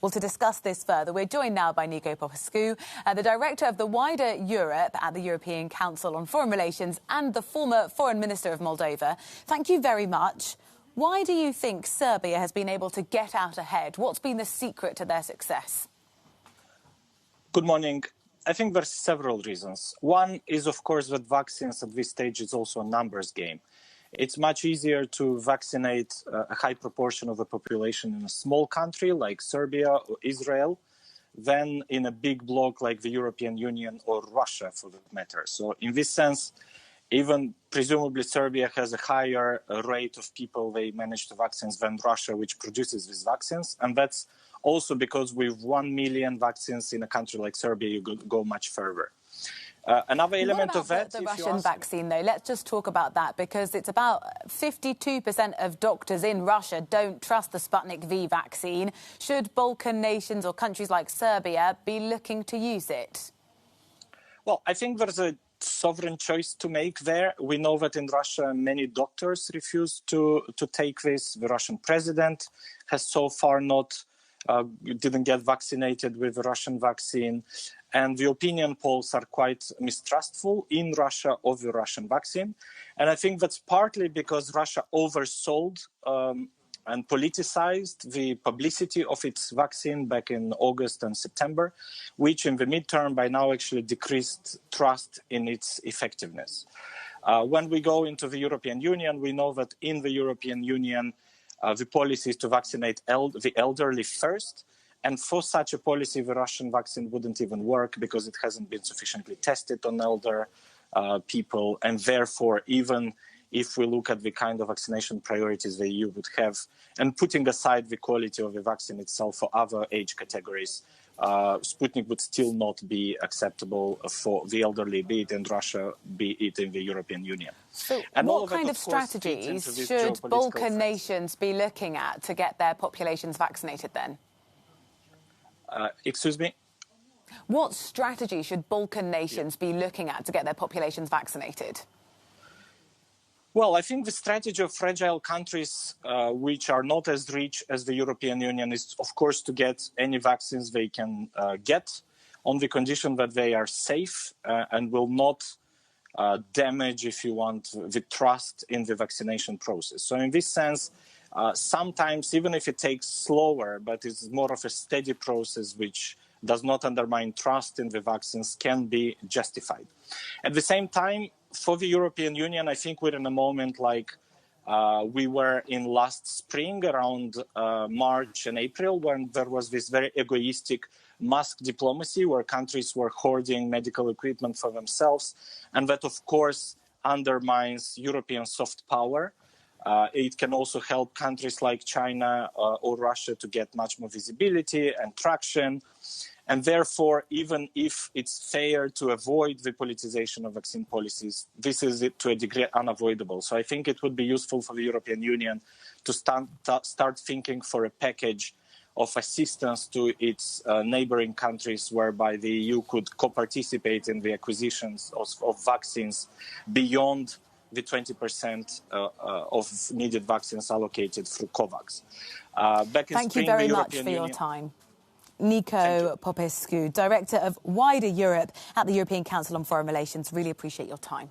Well, to discuss this further, we're joined now by Nicu Popescu, the Director of the Wider Europe at the European Council on Foreign Relations and the former Foreign Minister of Moldova. Thank you very much. Why do you think Serbia has been able to get out ahead? What's been the secret to their success? Good morning. I think there's several reasons. One is, of course, that vaccines at this stage is also a numbers game. It's much easier to vaccinate a high proportion of the population in a small country like Serbia or Israel than in a big bloc like the European Union or Russia, for that matter. So in this sense, even presumably Serbia has a higher rate of people they manage to vaccinate than Russia, which produces these vaccines. And that's also because with 1 million vaccines in a country like Serbia, you go much further. Another element of that, the Russian vaccine, though, let's just talk about that, because it's about 52% of doctors in Russia don't trust the Sputnik V vaccine. Should Balkan nations or countries like Serbia be looking to use it? Well, I think there's a sovereign choice to make there. We know that in Russia, many doctors refuse to take this. The Russian president has so far didn't get vaccinated with the Russian vaccine. And the opinion polls are quite mistrustful in Russia of the Russian vaccine. And I think that's partly because Russia oversold and politicized the publicity of its vaccine back in August and September, which in the midterm by now actually decreased trust in its effectiveness. When we go into the European Union, we know that in the European Union, the policy is to vaccinate the elderly first. And for such a policy, the Russian vaccine wouldn't even work because it hasn't been sufficiently tested on elder people. And therefore, even if we look at the kind of vaccination priorities the EU would have, and putting aside the quality of the vaccine itself for other age categories, Sputnik would still not be acceptable for the elderly, be it in Russia, be it in the European Union. So what kind of strategies should Balkan nations be looking at to get their populations vaccinated then? Excuse me? What strategy should Balkan nations be looking at to get their populations vaccinated? Well, I think the strategy of fragile countries which are not as rich as the European Union is, of course, to get any vaccines they can get on the condition that they are safe and will not damage, if you want, the trust in the vaccination process. So in this sense, sometimes, even if it takes slower, but it's more of a steady process which does not undermine trust in the vaccines, can be justified. At the same time, for the European Union, I think we're in a moment like we were in last spring, around March and April, when there was this very egoistic mask diplomacy where countries were hoarding medical equipment for themselves. And that, of course, undermines European soft power. It can also help countries like China or Russia to get much more visibility and traction. And therefore, even if it's fair to avoid the politicization of vaccine policies, this is to a degree unavoidable. So I think it would be useful for the European Union to start thinking for a package of assistance to its neighboring countries, whereby the EU could co-participate in the acquisitions of vaccines beyond the 20% of needed vaccines allocated through COVAX. Thank you very much for your time. Nicu Popescu, Director of Wider Europe at the European Council on Foreign Relations. Really appreciate your time.